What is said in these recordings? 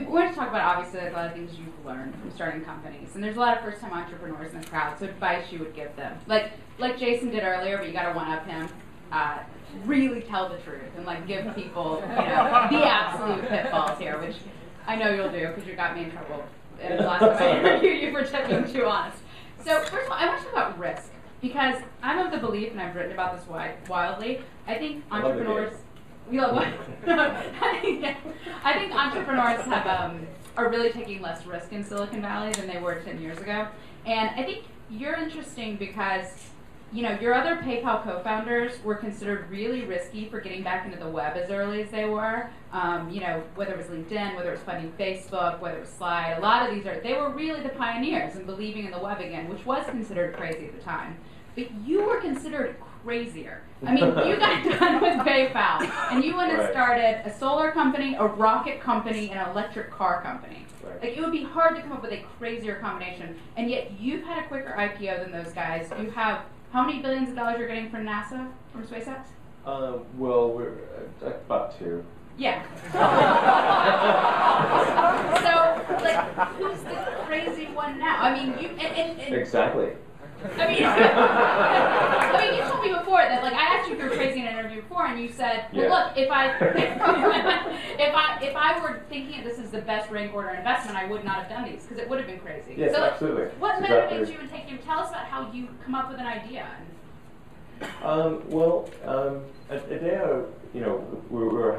we're going to talk about, obviously, like, a lot of things you've learned from starting companies. And there's a lot of first-time entrepreneurs in the crowd, so advice you would give them. Like Jason did earlier, but you got to one-up him. Really tell the truth and, like, give people, the absolute pitfalls here, which I know you'll do because you got me in trouble in the last time I interviewed you for being too honest. So, first of all, I want to talk about risk because I'm of the belief, and I've written about this wildly, I think entrepreneurs... I think entrepreneurs are really taking less risk in Silicon Valley than they were 10 years ago. And I think you're interesting because, your other PayPal co-founders were considered really risky for getting back into the web as early as they were. Whether it was LinkedIn, whether it was funding Facebook, whether it was Slide, a lot of these they were really the pioneers in believing in the web again, which was considered crazy at the time. But you were considered crazier. I mean, you got done with PayPal, and you went and started a solar company, a rocket company, and an electric car company. Right. Like, it would be hard to come up with a crazier combination, and yet you've had a quicker IPO than those guys. You have, how many billions of dollars you're getting from NASA, from SpaceX? Well, we're about 2. Yeah. So, like, who's the crazy one now? I mean, you... Exactly. I mean, you told me before that, like, I asked you if you were crazy in an interview before, and you said, well, look, if I were thinking this is the best rank order investment, I would not have done these, because it would have been crazy. Yes, so, absolutely. What motivates you in taking, tell us about how you come up with an idea. At Adeo, we were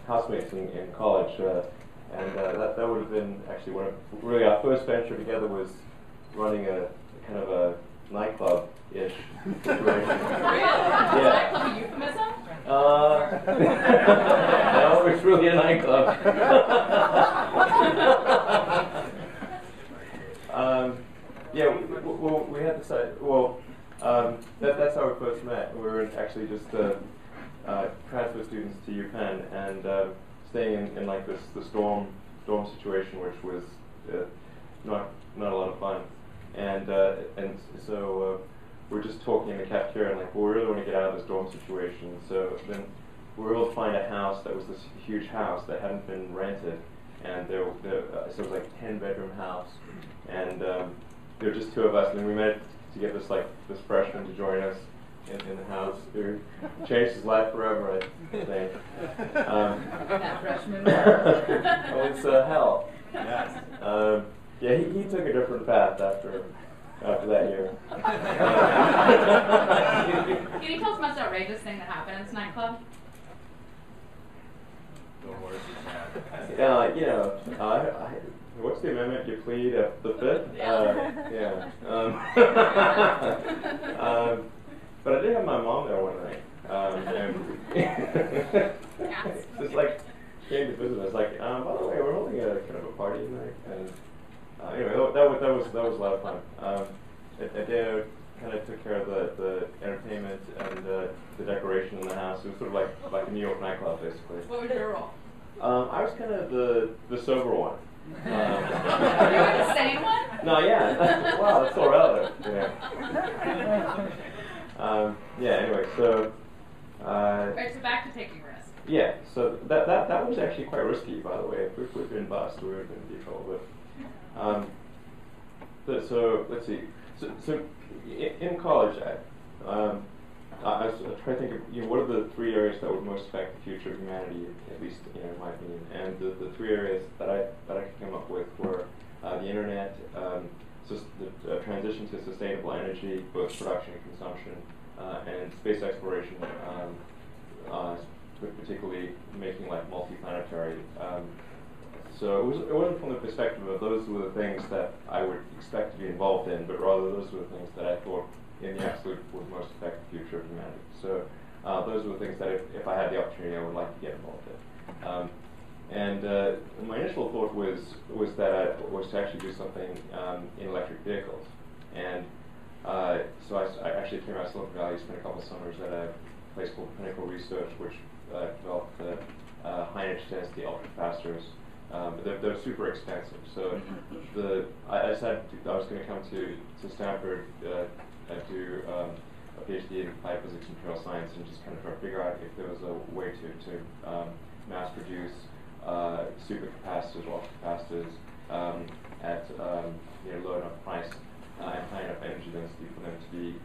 housemates in college, and that would have been actually really our first venture together was running a kind of a nightclub-ish situation. Really? Yeah. Nightclub a euphemism? No, it's really a nightclub. We had this. That's how we first met. We were actually just transfer students to UPenn and staying in like the storm situation, which was not a lot of fun. And so we're just talking in the cafeteria and like, well, we really want to get out of this dorm situation. So then we were able to find a house that was this huge house that hadn't been rented, and so it was like a 10-bedroom house, and there were just 2 of us. And then we managed to get this freshman to join us in the house. It changed his life forever, I think. That freshman. Well, it's hell. Yes. He took a different path after that year. Can you tell us the most outrageous thing that happened in this nightclub? What's the amendment you plead? The 5th? But I did have my mom there one night. Just like came to visit us, like, by the way, we're holding a kind of a party tonight, and anyway, that was a lot of fun. Adeo kind of took care of the entertainment and the decoration in the house. It was sort of like a New York nightclub, basically. What was your role? I was kind of the sober one. You were the same one? No, yeah. Wow, that's so relative. Anyway, so. Right, so back to taking risks. Yeah, so that was actually quite risky, by the way. If we'd been bust, we would have been in deep trouble. So let's see. So in college, I was trying to think of what are the 3 areas that would most affect the future of humanity, at least in my opinion. And the 3 areas that I could come up with were the internet, the transition to sustainable energy, both production and consumption, and space exploration, particularly making like multi-planetary. So it wasn't from the perspective of those were the things that I would expect to be involved in, but rather those were the things that I thought in the absolute would most affect the future of humanity. So those were the things that if I had the opportunity, I would like to get involved in. My initial thought was that I was to actually do something in electric vehicles. And so I actually came out of Silicon Valley, spent a couple of summers at a place called Pinnacle Research, which developed high-energy density ultracapacitors. They're super expensive. So I decided I was going to come to Stanford and do a PhD in applied physics and material science, and just kind of try to figure out if there was a way to mass produce supercapacitors or ultracapacitors at low enough price and high enough energy density for them to be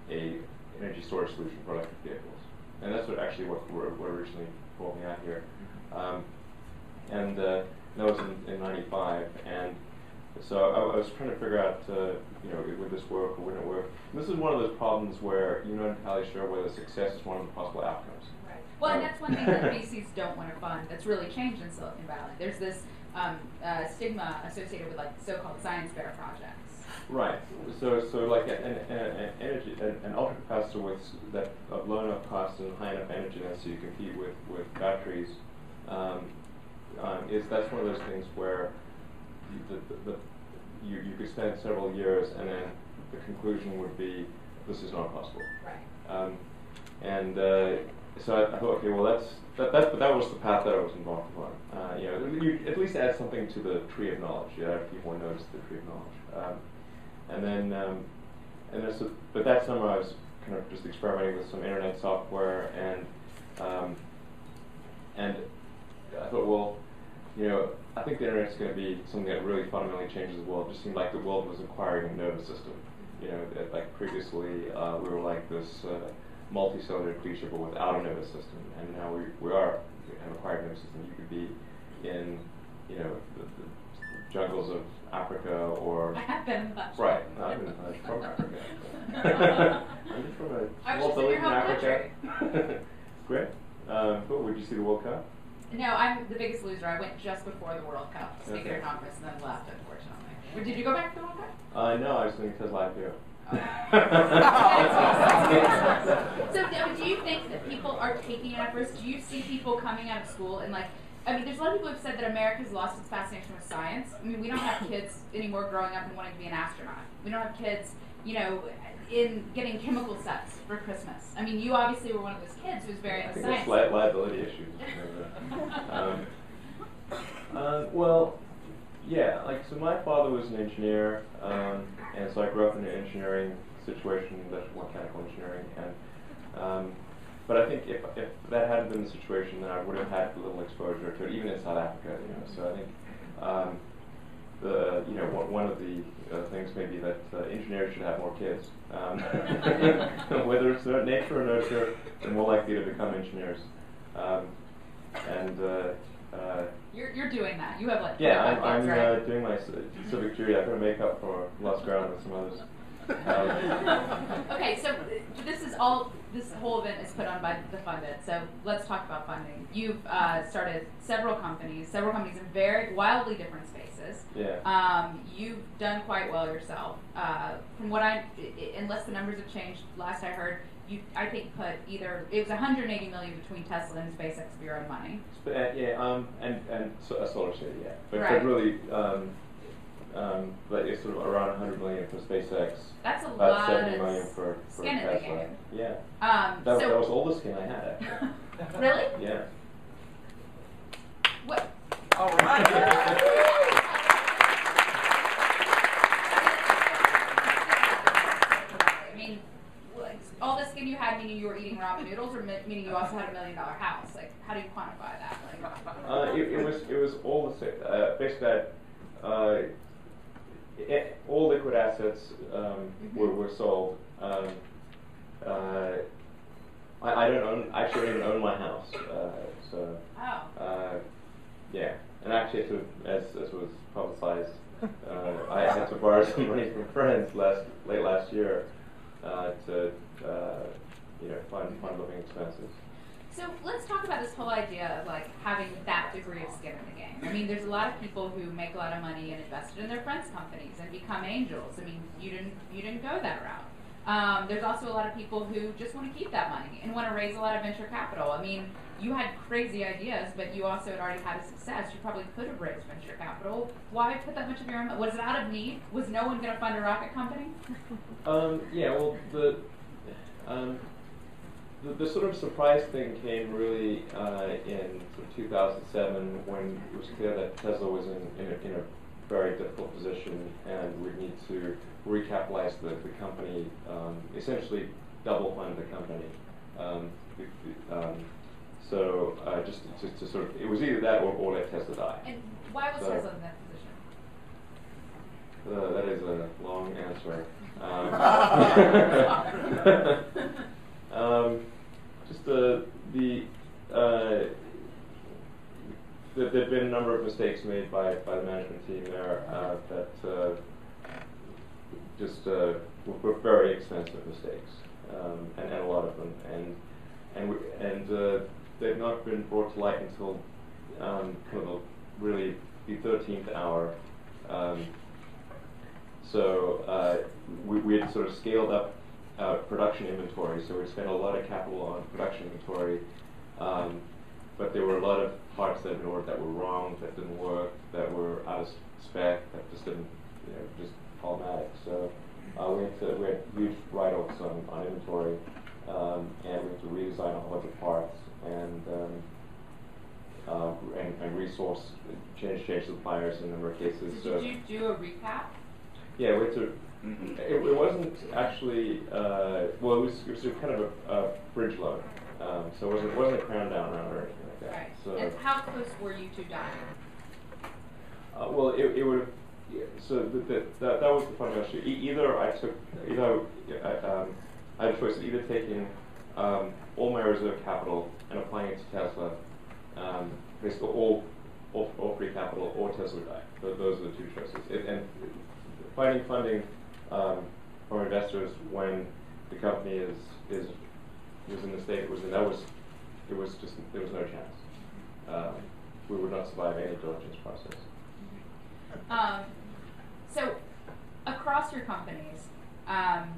a energy storage solution for electric vehicles. And that's what originally brought me out here. And that was in '95, and so I was trying to figure out, would this work or wouldn't it work? And this is one of those problems where you're not entirely sure whether success is one of the possible outcomes. Right. Well, and that's one thing that VCs don't want to fund. That's really changed in Silicon Valley. There's this stigma associated with like so-called science fair projects. Right. So like an ultracapacitor with that of low enough cost and high enough energy density to compete with batteries. That's one of those things where you could spend several years and then the conclusion would be this is not possible. Right. So I thought, okay, well that was the path that I was involved on. You at least add something to the tree of knowledge. People want to notice the tree of knowledge. But that summer I was kind of just experimenting with some internet software and I thought, well, I think the internet's going to be something that really fundamentally changes the world. It just seemed like the world was acquiring a nervous system. Like previously we were like this multicellular creature but without a nervous system, and now we have acquired a nervous system. You could be in, the jungles of Africa or... I have been much. Right, I've been from Africa. I'm just from a small village in Africa. Great. But would you see the World Cup? No, I'm the biggest loser. I went just before the World Cup, speaking at a conference, and then left, unfortunately. Did you go back to the World Cup? No, I was doing Tesla IPO. So, do you think that people are taking it at first? Do you see people coming out of school and there's a lot of people who have said that America's lost its fascination with science. I mean, we don't have kids anymore growing up and wanting to be an astronaut. We don't have kids, in getting chemical sets for Christmas. I mean, you obviously were one of those kids who was very into science. There's liability issues. Well, yeah, so my father was an engineer, and so I grew up in an engineering situation, electrical mechanical engineering, and but I think if that hadn't been the situation, then I would have had little exposure to it, even in South Africa. So I think one of the things maybe that engineers should have more kids, whether it's nature or nurture, they're more likely to become engineers. You're doing that. You have I'm right? doing my civic duty. I've got to make up for lost ground with some others. Okay, so this whole event is put on by the Funded, so let's talk about funding. You've started several companies in very wildly different spaces. Yeah. You've done quite well yourself. From what unless the numbers have changed, last I heard, you, I think, put it was 180 million between Tesla and SpaceX of your own money. And a solar city, yeah. But, right. but really, but it's sort of around 100 million for SpaceX. That's a about lot 70 of million for skin Tesla. in the game. Yeah. So that was all the skin I had, actually. Really? Yeah. What? All right. I mean, all the skin you had meaning you were eating ramen noodles, or meaning you also had $1 million house? Like, how do you quantify that? It was all the same. Basically, all liquid assets were sold. I don't even own my house. Yeah, and actually, as was publicized, I had to borrow some money from friends late last year to fund living expenses. So let's talk about this whole idea of having that degree of skin in the game. I mean, there's a lot of people who make a lot of money and invested in their friends' companies and become angels. I mean, you didn't go that route. There's also a lot of people who just want to keep that money and want to raise a lot of venture capital. I mean, you had crazy ideas, but you also had already had a success. You probably could have raised venture capital. Why put that much of your own money? Was it out of need? Was no one going to fund a rocket company? Yeah, well, the sort of surprise thing came really in 2007 when it was clear that Tesla was in a very difficult position and would need to recapitalize the company, essentially double fund the company. So just to sort of, it was either that or let Tesla die. And why was Tesla in that position? That is a long answer. Just there've been a number of mistakes made by the management team there that just were very expensive mistakes, and a lot of them, and they've not been brought to light until kind of really the 13th hour. So we had sort of scaled up production inventory, so we spent a lot of capital on production inventory, but there were a lot of parts that had been ordered that were wrong, that didn't work, that were out of spec, that just didn't, just problematic. So we had huge write-offs on inventory, and we had to redesign a whole bunch of parts and resource, change suppliers in a number of cases. Did you do a recap? Yeah, we had to. It wasn't actually. Well, it was kind of a bridge load, so it wasn't a crown down round or anything like that. Right. So, and how close were you to dying? Well, it would have. So that was the fundamental issue. Either I had a choice of either taking all my reserve capital and applying it to Tesla, basically all free capital, or Tesla would die. Those are the two choices. And finding funding from investors when the company was in the state it was in, there was no chance. We would not survive any diligence process. So, across your companies, on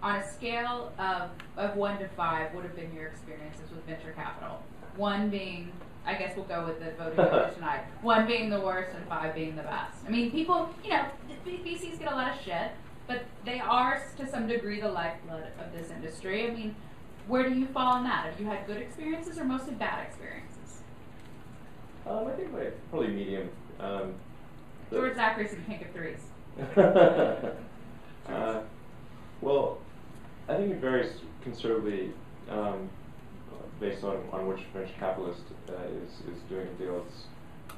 a scale of 1 to 5, what have been your experiences with venture capital? 1 being, I guess we'll go with the voting order tonight. 1 being the worst and 5 being the best. I mean, people, VCs get a lot of shit, but they are, to some degree, the lifeblood of this industry. I mean, where do you fall in that? Have you had good experiences or mostly bad experiences? I think probably medium. George Zachary said you can't give 3s. Well, I think it varies considerably based on which venture capitalist is doing deals.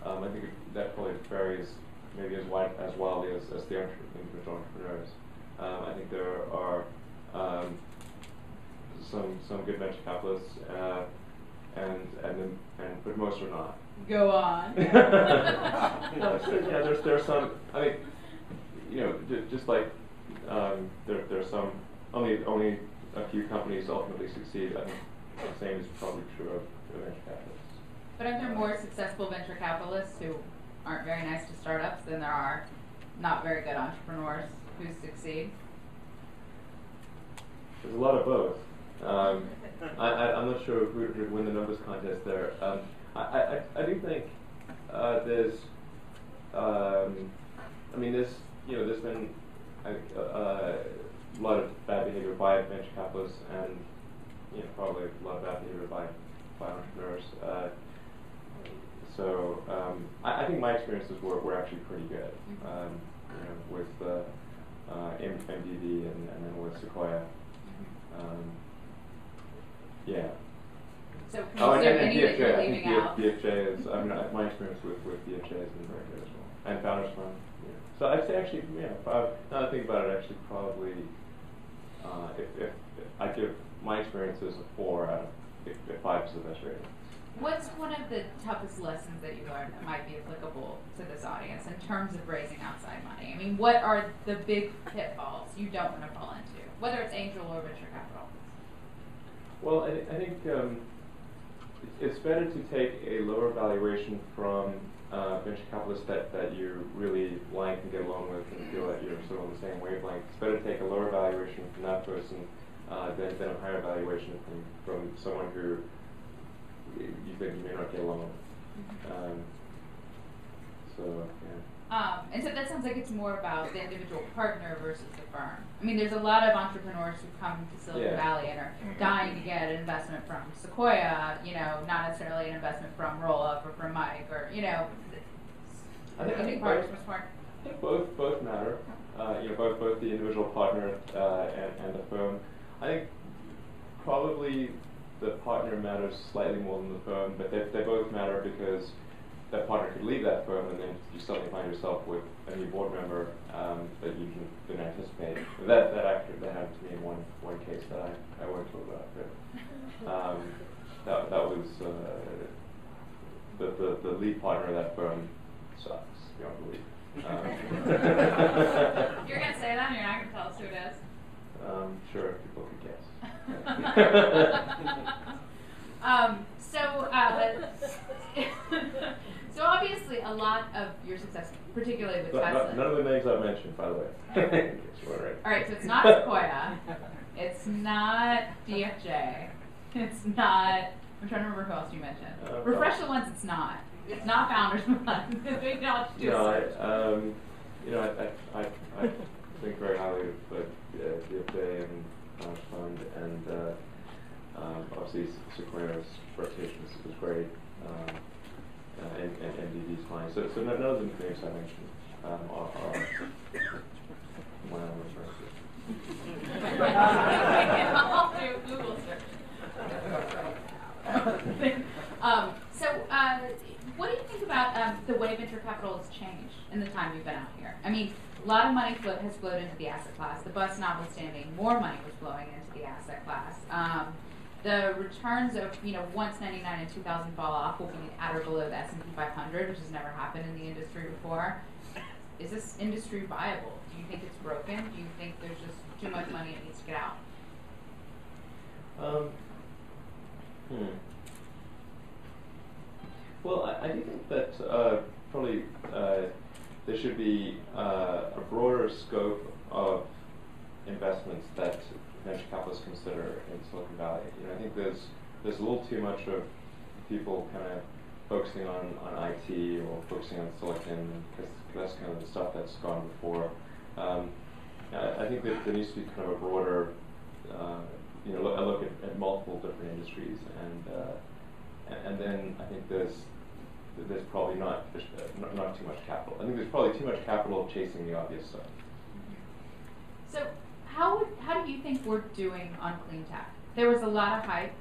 I think that probably varies maybe as wildly as the individual entrepreneurs. I think there are some good venture capitalists, but most are not. Go on. No, there's some. I think, just like there's some. Only a few companies ultimately succeed. I think the same is probably true of venture capitalists. But aren't there more successful venture capitalists who aren't very nice to startups than there are not very good entrepreneurs who succeed? There's a lot of both. I'm not sure who would win the numbers contest there. I do think there's been a lot of bad behavior by venture capitalists and probably a lot of bad behavior by entrepreneurs. So I think my experiences were actually pretty good. With MDV and then with Sequoia. Yeah. So is there any that you're leaving out? BFJ is, my experience with BFJ has been very good as well. And Founders Fund. Yeah. So I'd say actually, now that I think about it, actually probably, if I give my experiences a 4 out of, if 5 is the best rating. What's one of the toughest lessons that you learned that might be applicable to this audience in terms of raising outside money? I mean, what are the big pitfalls you don't want to fall into, whether it's angel or venture capital? Well, I think it's better to take a lower valuation from venture capitalists that you really like and get along with and feel that you're sort of on the same wavelength. It's better to take a lower valuation from that person than a higher valuation from someone who you think you may not get along with. And so that sounds like it's more about the individual partner versus the firm. I mean, there's a lot of entrepreneurs who come to Silicon Valley and are dying to get an investment from Sequoia, not necessarily an investment from Roll Up or from Mike, or, I think partners were smart. I think both matter. Both the individual partner and the firm. I think probably the partner matters slightly more than the firm, but they both matter because that partner could leave that firm and then you suddenly find yourself with a new board member that you didn't anticipate. That happened to me in one case that I won't talk about. But that was the lead partner of that firm sucks beyond belief. You're gonna say that, and you're not gonna tell us who it is. Sure, people could guess. So obviously a lot of your success, particularly with Tesla. None of the names I've mentioned, by the way. All right, so it's not Sequoia, it's not DFJ, it's not. I'm trying to remember who else you mentioned. Refresh the ones it's not. It's not Founders Fund. I think very highly of DFJ and Founders Fund, and obviously Sequoia's reputation is great, and MDB is fine. So none of the names I mentioned are what I'm referring to. I'll do Google search. What do you think about the way venture capital has changed in the time you've been out here? I mean, a lot of money has flowed into the asset class. The bust notwithstanding, more money was flowing into the asset class. The returns of, once 99 and 2000 fall off will be at or below the S&P 500, which has never happened in the industry before. Is this industry viable? Do you think it's broken? Do you think there's just too much money that needs to get out? Well, I do think that probably there should be a broader scope of investments that venture capitalists consider in Silicon Valley. I think there's a little too much of people kind of focusing on IT or focusing on silicon, because that's kind of the stuff that's gone before. I think that there needs to be kind of a broader, a look at multiple different industries, and then I think there's probably not too much capital. I think there's probably too much capital chasing the obvious stuff. So how do you think we're doing on clean tech? There was a lot of hype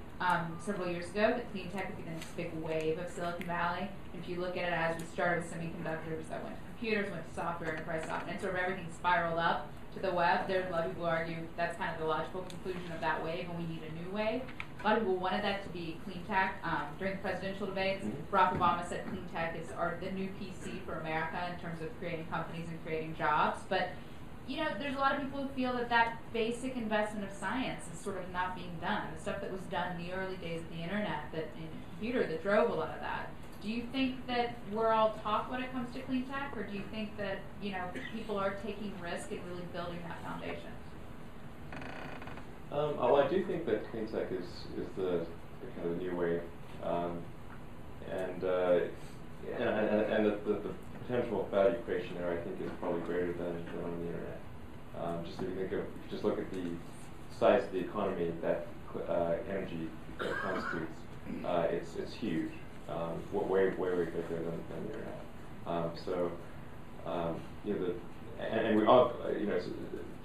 several years ago that clean tech would be the next big wave of Silicon Valley. If you look at it as we started with semiconductors, that went to computers, went to software, enterprise software, and sort of everything spiraled up to the web. There's a lot of people who argue that's kind of the logical conclusion of that wave, and we need a new wave. A lot of people wanted that to be clean tech. During the presidential debates, Barack Obama said clean tech is the new PC for America in terms of creating companies and creating jobs. But there's a lot of people who feel that basic investment of science is sort of not being done. The stuff that was done in the early days of the internet, that in computer, that drove a lot of that. Do you think that we're all talk when it comes to clean tech, or do you think that people are taking risk and really building that foundation? I do think that clean tech is the kind of the new wave, and the potential value creation there, I think, is probably greater than on the internet. Just look at the size of the economy that energy constitutes. It's huge, way bigger than the internet. And we are, it's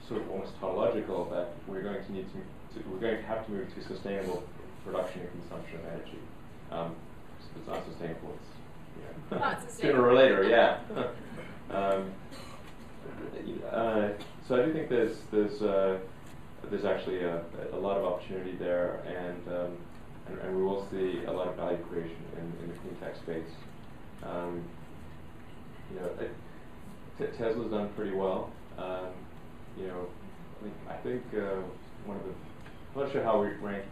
sort of almost tautological that we're going to have to move to sustainable production and consumption of energy. It's not sustainable. It's sooner or later, yeah. So I do think there's actually a lot of opportunity there, and we will see a lot of value creation in the clean tech space. Tesla's done pretty well. I think one of the, I'm not sure how we rank,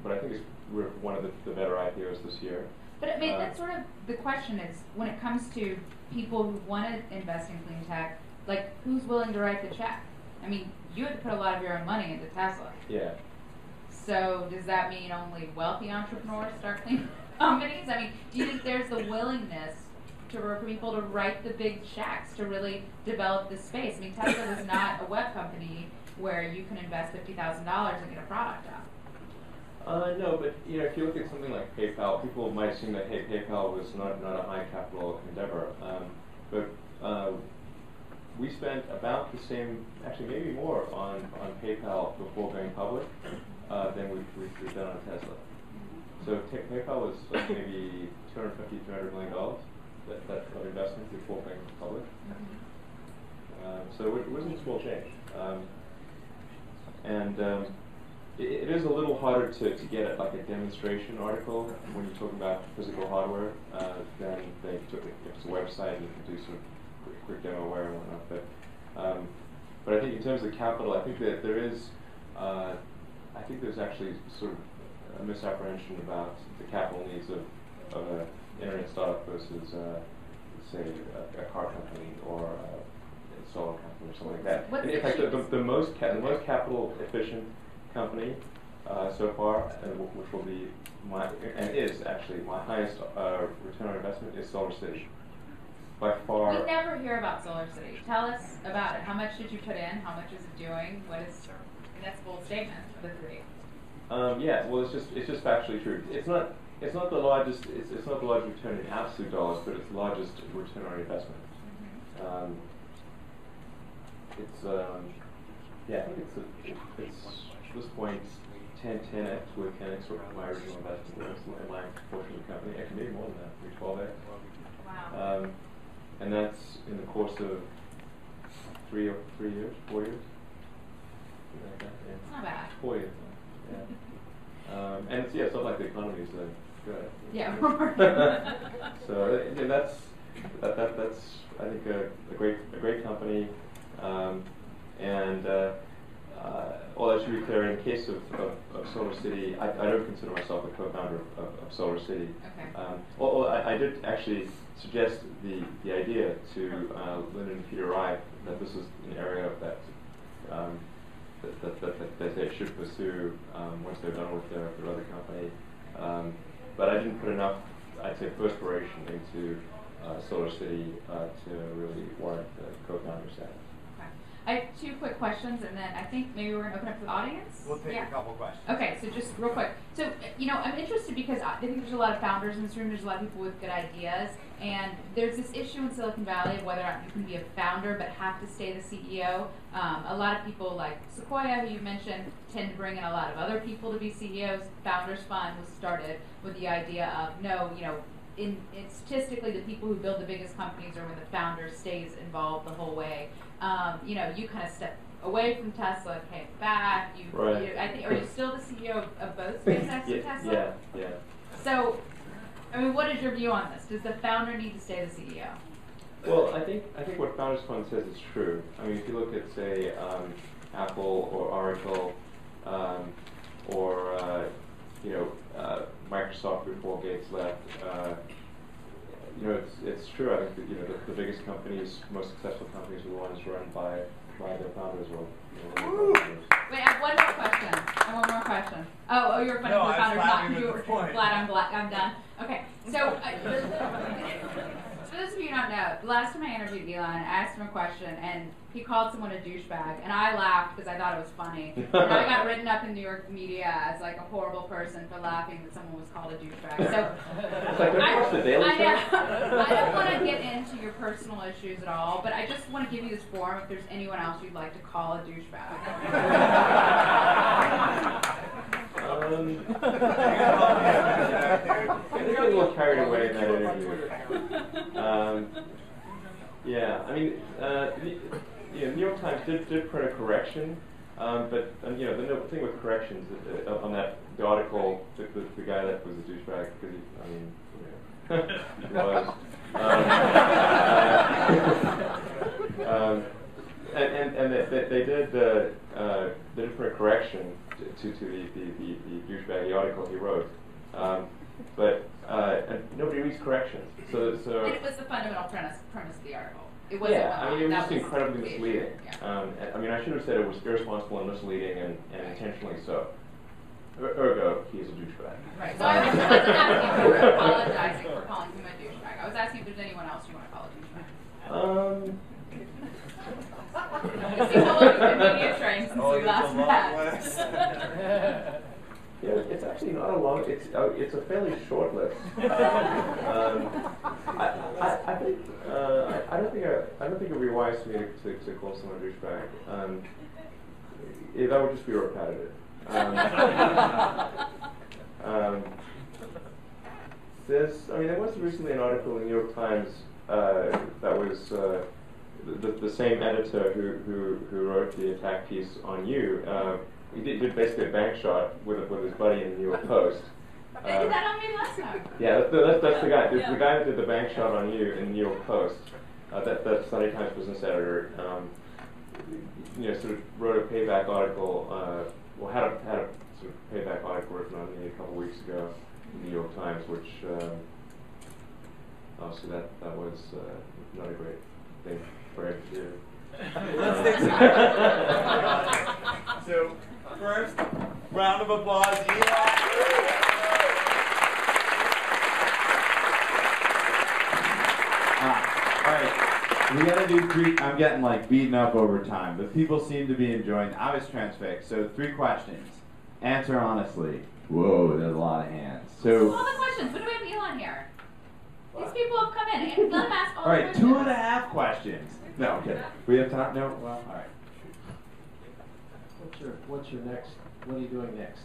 but I think we're one of the better IPOs this year. But I mean, that's sort of the question is, when it comes to people who want to invest in clean tech, like, who's willing to write the check? I mean, you had to put a lot of your own money into Tesla. Yeah. So does that mean only wealthy entrepreneurs start clean companies? I mean, do you think there's the willingness for people to write the big checks to really develop this space? I mean, Tesla is not a web company where you can invest $50,000 and get a product out. No, but if you look at something like PayPal, people might assume that PayPal was not a high capital endeavor, but we spent about the same, actually maybe more, on PayPal before going public than we've done on Tesla. So PayPal was like maybe $250, $300 million that of investment before going public. So it wasn't a small change. It is a little harder to get like a demonstration article when you're talking about physical hardware than they took it's a website and you can do some quick demoware and whatnot. But I think in terms of capital, I think that there is I think there's actually sort of a misapprehension about the capital needs of an internet startup versus say a car company or a solar company or something like that. What's and in fact, the most capital efficient company so far, which will be and is actually my highest return on investment, is Solar City. By far. We never hear about Solar City. Tell us about it. How much did you put in? How much is it doing? What is? That's a bold statement of the three. Yeah. Well, it's just factually true. It's not the largest. It's not the largest return in absolute dollars, but it's the largest return on investment. Yeah. I think it's at this point 10x with 10x with my original investment in my portion of the company. Actually, maybe more than that, maybe 12x. Wow. And that's in the course of 4 years. Like that, yeah. It's not bad. 4 years. Yeah. And it's not like the economy is good. Yeah. So that's I think a great company, although I should be clear, in the case of Solar City, I don't consider myself a co-founder of Solar City. Okay. Although I did actually suggest the idea to Lyndon and Peter Wright that this is an area that they should pursue once they're done with their other company. But I didn't put enough, I'd say, perspiration into Solar City to really warrant the co-founder status. I have 2 quick questions, and then I think maybe we're going to open up to the audience. We'll take a couple questions. Okay, so just real quick. So, I'm interested because I think there's a lot of founders in this room. There's a lot of people with good ideas. And there's this issue in Silicon Valley of whether or not you can be a founder but have to stay the CEO. A lot of people like Sequoia, who you mentioned, tend to bring in a lot of other people to be CEOs. Founders Fund was started with the idea of, no, statistically, the people who build the biggest companies are when the founder stays involved the whole way. You kind of step away from Tesla, came back. Right. I think, are you still the CEO of both SpaceX and Tesla? Yeah. So, what is your view on this? Does the founder need to stay the CEO? Well, I think what Founders Fund says is true. I mean, if you look at, say, Apple or Oracle, or Microsoft before Gates left. It's true. I think that the biggest companies, most successful companies, are the ones run by their founders or. Wait, I have one more question. Oh, you're funny for the founders, not you were flat. I'm done. Okay, so for those of you who don't know, the last time I interviewed Elon, I asked him a question, and he called someone a douchebag, and I laughed because I thought it was funny. And I got written up in New York media as like a horrible person for laughing that someone was called a douchebag. So I don't want to get into your personal issues at all, but I just want to give you this forum if there's anyone else you'd like to call a douchebag. I think a little carried away in that interview. New York Times did print a correction, but the thing with corrections on the article, the guy that was a douchebag, because he was. And they did print a correction to the douchebaggy article he wrote, but nobody reads corrections. So and it was the fundamental premise of the article. It wasn't. Yeah, it was just incredibly misleading. I should have said it was irresponsible and misleading and intentionally so. Ergo, he's a douchebag. Right. So I wasn't asking if you were apologizing for calling him a douchebag. I was asking if there's anyone else you want to call a douchebag. It seems all over the media train since we last met. Yeah, it's actually not a long. It's a fairly short list. I don't think it would be wise for me to call someone a douchebag. That would just be repetitive. There was recently an article in the New York Times that was the same editor who wrote the attack piece on you. He did basically a bank shot with his buddy in the New York Post. They did that on me last time. Yeah, that's the guy. The guy that did the bank shot on you in the New York Post. That Sunday Times business editor. Sort of wrote a payback article. Had a sort of payback article written on me a couple weeks ago in the New York Times, which obviously that was not a great thing for him to do. Let's take some. So, first, round of applause. All right, we gotta do 3. I'm getting like beaten up over time, but people seem to be enjoying. I was transfixed. So 3 questions. Answer honestly. Whoa, there's a lot of hands. So. All the questions. When do we have Elon here? These people have come in. Let them ask all the questions. All right, 2.5 questions. No, I'm kidding. We have time? No? Well, all right. What's your next? What are you doing next?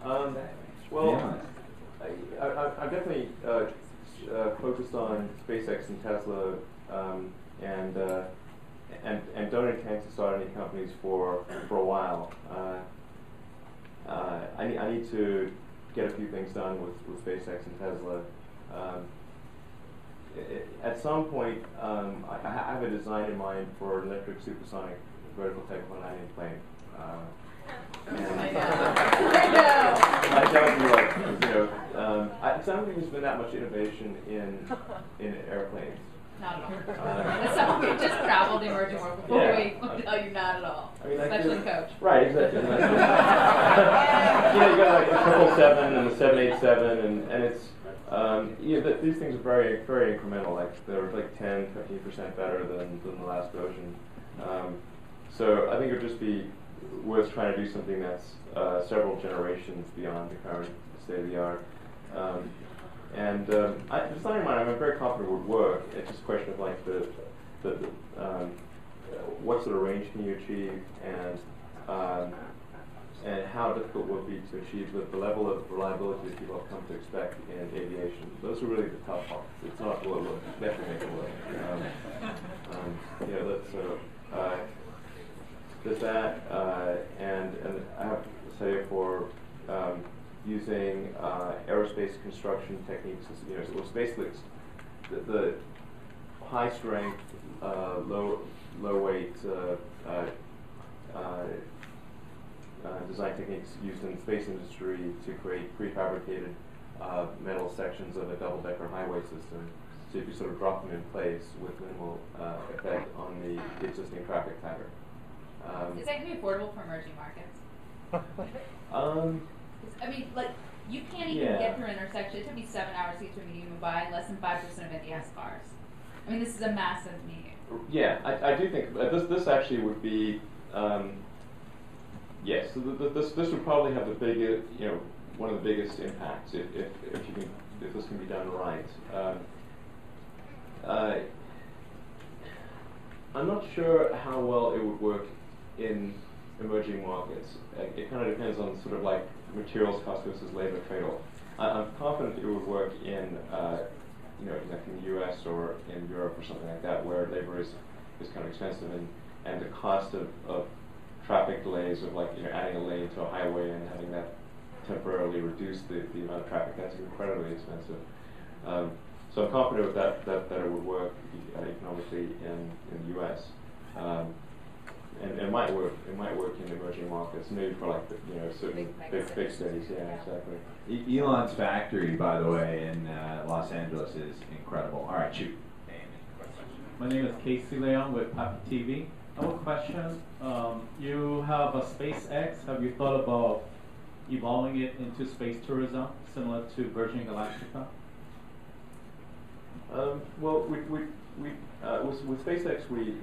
I'm definitely focused on SpaceX and Tesla, and don't intend to start any companies for a while. I need to get a few things done with SpaceX and Tesla. At some point, I have a design in mind for an electric supersonic vertical technical landing plane. That would be like, I don't think there's been that much innovation in airplanes. Not at all. As someone who just traveled the emerging world before, we will tell you not at all. Especially the coach. Right, exactly. You got like the 777 and the 787, and it's these things are very, very incremental. Like they're like 10-15% better than the last version. So I think it would just be worth trying to do something that's several generations beyond the current state of the art. The design in mind, I'm very confident would work. It's just a question of like what sort of range can you achieve, and how difficult will it be to achieve the level of reliability that people have come to expect in aviation. Those are really the tough parts. It's not will it work. You have to make it work. There's that, and I have to say for using aerospace construction techniques. So it's basically the high strength, low weight design techniques used in the space industry to create prefabricated metal sections of a double-decker highway system. So you can sort of drop them in place with minimal effect on the existing traffic pattern. Is that going to be affordable for emerging markets? You can't even get through an intersection. It took me 7 hours to get through a medium Mumbai, and less than 5% of it has cars. This is a massive need. Yeah, I do think this actually would be, yes. So this would probably have the biggest, one of the biggest impacts if this can be done right. I'm not sure how well it would work in emerging markets. It kind of depends on sort of like materials cost versus labor trade-off. I'm confident it would work in, like in the U.S. or in Europe or something like that, where labor is kind of expensive, and the cost of traffic delays of adding a lane to a highway and having that temporarily reduce the amount of traffic, that's incredibly expensive. So I'm confident with that it would work economically in the U.S. And it might work. It might work in emerging markets, maybe for certain big cities. Yeah, exactly. Elon's factory, by the way, in Los Angeles is incredible. All right, shoot. My name is Casey Leon with Papi TV. I have a question. You have a SpaceX. Have you thought about evolving it into space tourism, similar to Virgin Galactica? Well, with SpaceX, we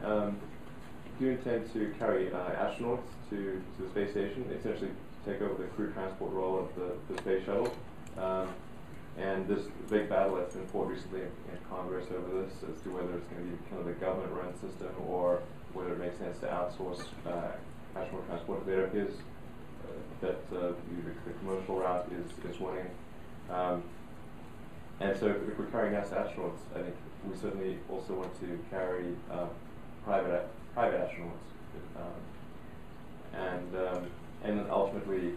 do intend to carry astronauts to the space station, essentially take over the crew transport role of the space shuttle. And there's a big battle that's been fought recently in Congress over this as to whether it's going to be kind of a government-run system or whether it makes sense to outsource astronaut transport. There appears that the commercial route is winning. And so if we're carrying NASA astronauts, I think we certainly also want to carry private astronauts. And then ultimately,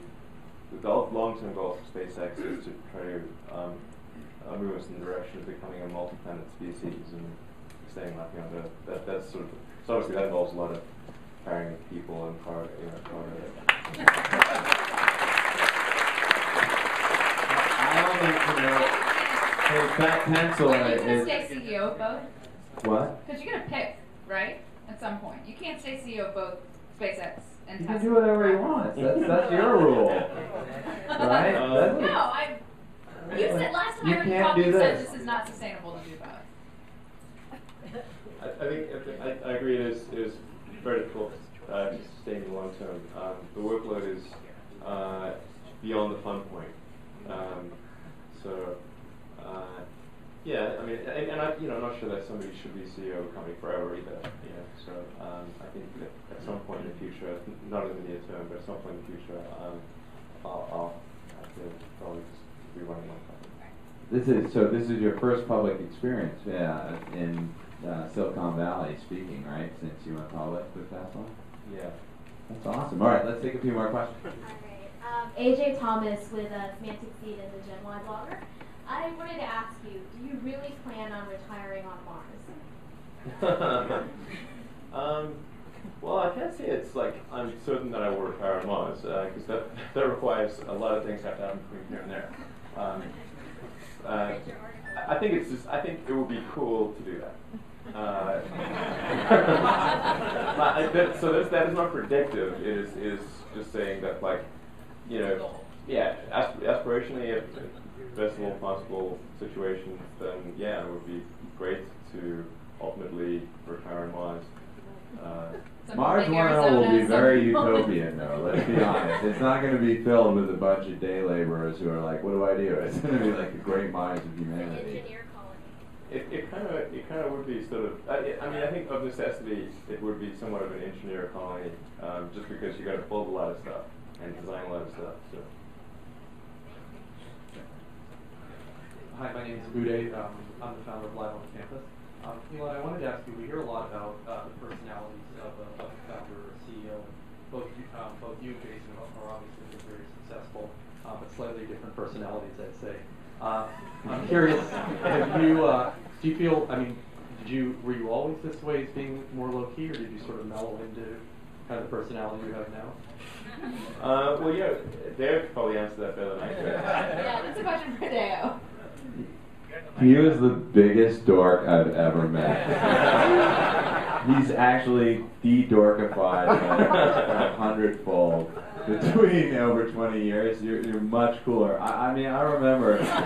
the long-term goal for SpaceX is to try to move us in the direction of becoming a multi-planet species and staying like on Earth. That's sort of, so obviously that involves a lot of carrying people and cargo. I don't need to know. Hey, that pencil Wait, you can is. stay CEO of both? What? Because you're going to pick, right? At some point. You can't stay CEO of both SpaceX and You Tesla. can do whatever he wants. That's your rule, right? No, you said last time You I heard you can't talk, do you said this. this is not sustainable to do both. I think I agree. It is very difficult to sustain in the long term. The workload is beyond the fun point. Yeah, I mean, and I'm not sure that somebody should be CEO of a company forever either. So I think that at some point in the future, not in the near term, but at some point in the future, I'll have to probably just be running my company. This is your first public experience, in Silicon Valley speaking, right? Since you went public with Tesla. Yeah. That's awesome. All right, let's take a few more questions. All right. AJ Thomas with Semantic Seed and the Gen Y blogger. I wanted to ask you, do you really plan on retiring on Mars? Well, I can't say it's like I'm certain that I will retire on Mars, because that requires a lot of things have to happen between here and there. I think it would be cool to do that. So that is not predictive. It is just saying that, like, aspirationally, if best of all possible situations, then yeah, it would be great to ultimately retire on Mars. Mars 1.0 will be very utopian, though. Let's be honest. It's not going to be filled with a bunch of day laborers who are like, "What do I do?" It's going to be like the great minds of humanity. Engineer colony. It kind of would be sort of. I mean, I think of necessity, it would be somewhat of an engineer colony, just because you got to build a lot of stuff and design a lot of stuff. So. Hi, my name is Uday. I'm the founder of Live on Campus. Elon, I wanted to ask you, we hear a lot about the personalities of a founder or CEO. Both you and Jason are obviously very successful, but slightly different personalities, I'd say. I'm curious, do you feel, I mean, were you always this way as being more low-key, or did you sort of mellow into kind of the personality you have now? Well, yeah, Dave could probably answer that better than I could. Yeah, that's a question for Deo. He was the biggest dork I've ever met. He's actually de-dorkified like 100-fold. Between over 20 years, you're much cooler. I mean, I remember like,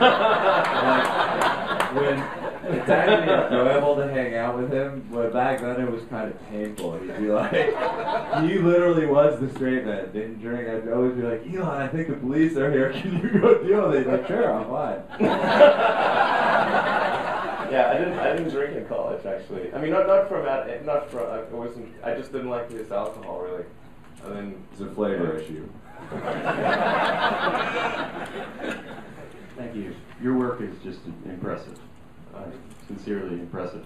when it's actually enjoyable to hang out with him, but back then it was kind of painful. He'd be like, he literally was the straight man, didn't drink. I'd always be like, Elon, I think the police are here. Can you go deal with it? He's like, sure, I'm fine. Yeah, I didn't drink in college, actually. I mean, not from I just didn't like this alcohol really. And then It's a flavor issue. Thank you. Your work is just impressive, sincerely impressive.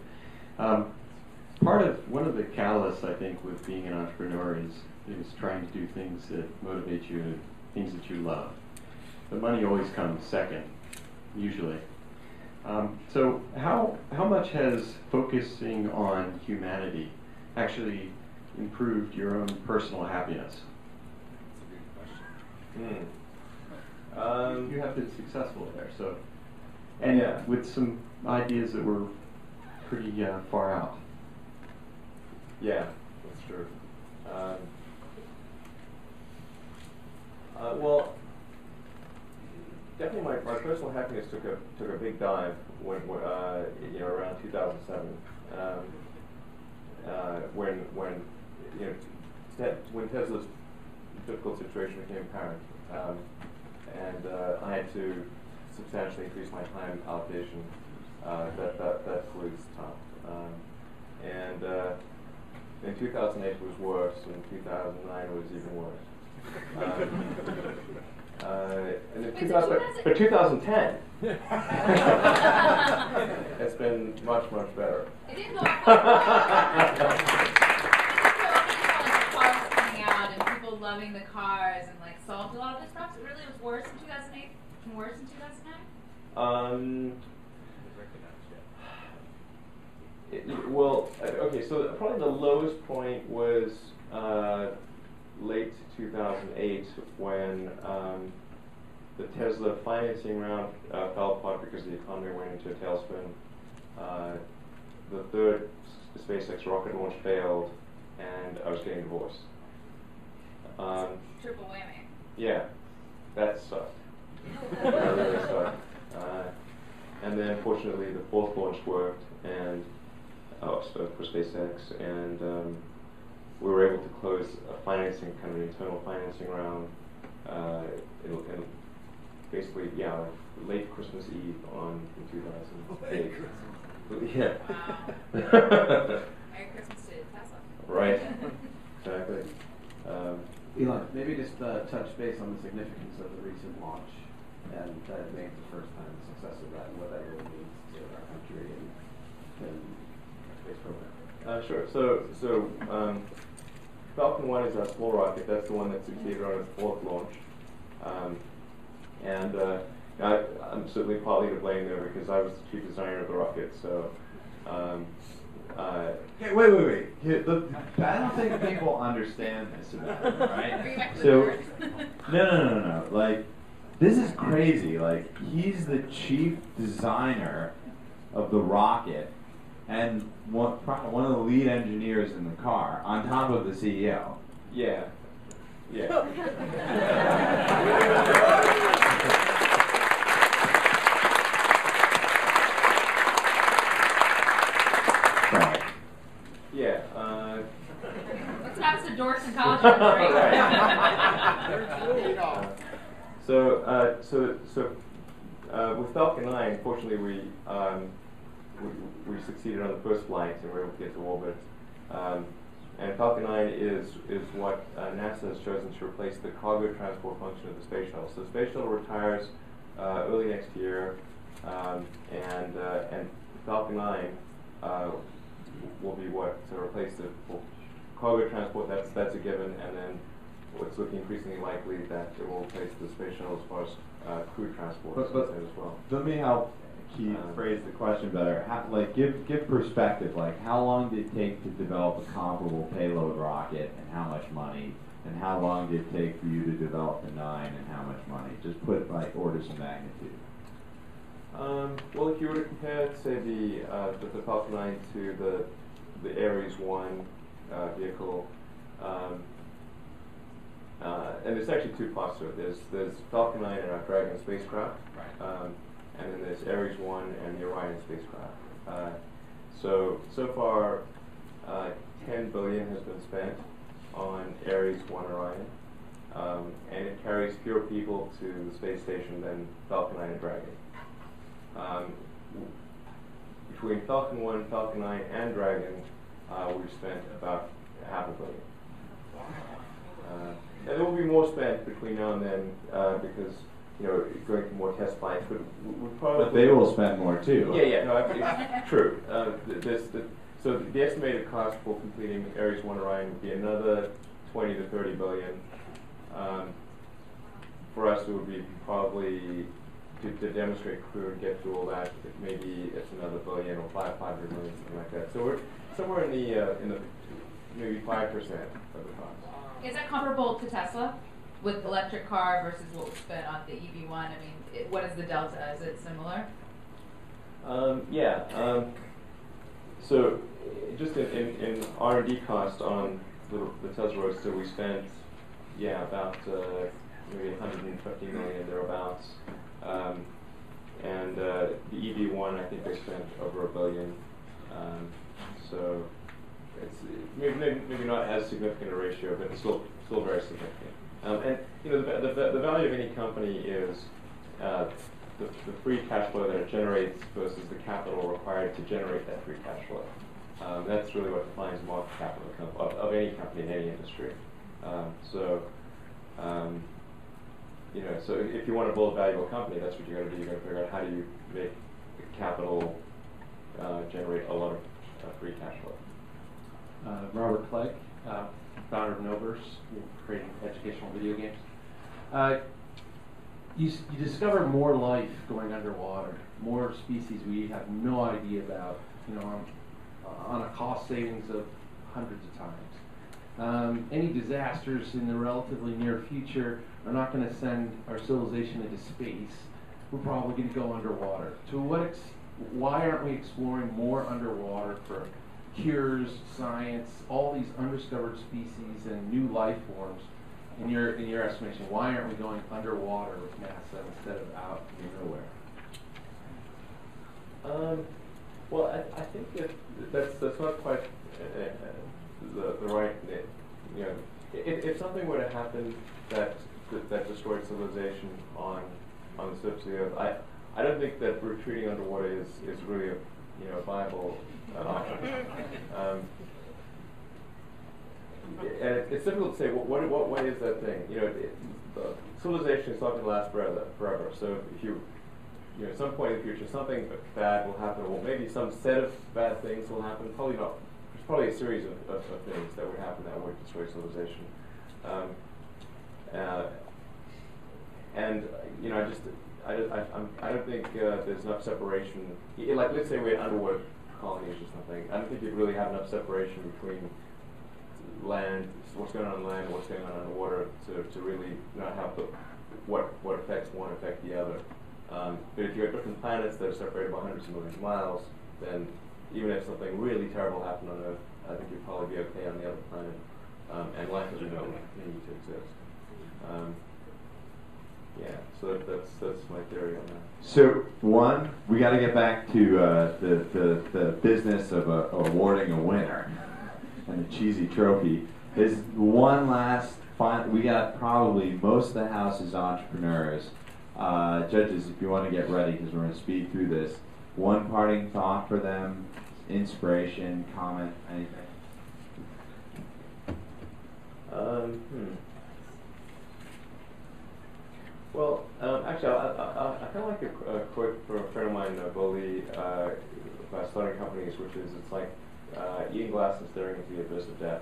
One of the catalysts, I think, with being an entrepreneur is trying to do things that motivate you and things that you love. The money always comes second, usually. So how much has focusing on humanity actually improved your own personal happiness? You have been successful there, so, and yeah, with some ideas that were pretty far out. Yeah, that's true. Well, definitely my personal happiness took a big dive when around 2007, when Tesla's difficult situation became apparent, and I had to substantially increase my time allocation. That was tough, in 2008 was worse, and 2009 was even worse. And in 2010, it's been much, much better. It didn't go up. Cars coming out and people loving the cars and like solved a lot of this problems. It really was worse in 2008 and worse in 2009? Well, okay, so probably the lowest point was late 2008 when the Tesla financing round fell apart because the economy went into a tailspin. The third SpaceX rocket launch failed, and I was getting divorced. Triple whammy. Yeah, that sucked. That really sucked. And then, fortunately, the fourth launch worked, and so for SpaceX, and we were able to close a financing, kind of an internal financing round, in basically, yeah, late Christmas Eve in 2008. Yeah. Wow. Merry Christmas to Tesla. Right. Exactly. Elon, maybe just touch base on the significance of the recent launch, and that it made the first time the success of that, and what that really means to our country and our space program. Sure. So Falcon 1 is our small rocket. That's the one that succeeded on its fourth launch. I'm certainly partly to blame there because I was the chief designer of the rocket. So. Okay, wait. Here, I don't think people understand this about him, right? So, no. Like, this is crazy. Like, he's the chief designer of the rocket and one of the lead engineers in the car, on top of the CEO. Yeah. Let's have some dorks in college. With Falcon 9, fortunately, we succeeded on the first flight and were able to get to orbit. And Falcon 9 is what NASA has chosen to replace the cargo transport function of the space shuttle. So the space shuttle retires early next year, and Falcon 9 will be what to replace the cargo transport. That's a given, and then it's looking increasingly likely that it will replace the space shuttle as far as crew transport but as well. Let me help Keith phrase the question better. Give perspective. Like, how long did it take to develop a comparable payload rocket, and how much money? And how long did it take for you to develop the 9, and how much money? Just put like orders of magnitude. Well, if you were to compare, say, the Falcon 9 to the Ares 1 vehicle, and there's actually two parts to it. There's Falcon 9 and our Dragon spacecraft, and then there's Ares 1 and the Orion spacecraft. So far, $10 billion has been spent on Ares 1 Orion, and it carries fewer people to the space station than Falcon 9 and Dragon. Between Falcon 1, Falcon 9, and Dragon, we've spent about $500 million. And there will be more spent between now and then because going for more test flights. But we probably. But they will spend more too. Yeah. No, it's true. So the estimated cost for completing Ares 1 Orion would be another 20 to 30 billion. For us, it would be probably to demonstrate crew and get through all that. Maybe it's another billion or 500 million, something like that. So we're somewhere in the maybe 5% of the cost. Is that comparable to Tesla with electric car versus what was spent on the EV1? I mean, what is the delta? Is it similar? So just in R&D cost on the Tesla Roadster, we spent about maybe 150 million thereabouts, and the EV1 I think they spent over $1 billion. So it's maybe not as significant a ratio, but it's still very significant. And the value of any company is the free cash flow that it generates versus the capital required to generate that free cash flow. That's really what defines market capital of any company in any industry. So if you want to build a valuable company, that's what you got to do. You got to figure out how do you make capital generate a lot of free cash flow. Robert Clegg, founder of Noverse, creating educational video games. You discover more life going underwater, more species we have no idea about, on a cost savings of hundreds of times. Any disasters in the relatively near future are not going to send our civilization into space. We're probably going to go underwater. Why aren't we exploring more underwater for cures, science, all these undiscovered species and new life forms? In your estimation, why aren't we going underwater with NASA instead of out in nowhere? Well, I think that's not quite the right. If something were to happen that destroyed civilization on the surface of the Earth, I don't think that retreating underwater is really a viable option. And it's difficult to say what way is that thing. The civilization is not going to last forever. So if at some point in the future, something bad will happen, or maybe some set of bad things will happen. Probably not. There's probably a series of things that would happen that would destroy civilization. I don't think there's enough separation. Like, let's say we had underwater colonies or something. I don't think you'd really have enough separation between land, what's going on land, and what's going on underwater to really not have what affects one affect the other. But if you have different planets that are separated by hundreds of millions of miles, then even if something really terrible happened on Earth, I think you'd probably be okay on the other planet, and life as we know would continue to exist. So that's my theory on that. So one, we got to get back to the business of awarding a winner and the cheesy trophy. There's one last we got probably most of the house is entrepreneurs. Judges, if you want to get ready, because we're going to speed through this. One parting thought for them, inspiration, comment, anything. Well, actually, I kind of like a quote from a friend of mine, Boli, about starting companies, which is, it's like eating glass and staring into the abyss of death.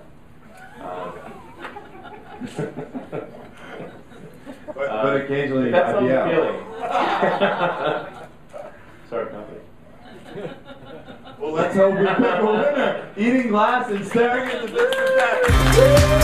But occasionally, that's some IPO. feeling. Start a company. Well, let's hope we pick a winner. Eating glass and staring at the abyss of death.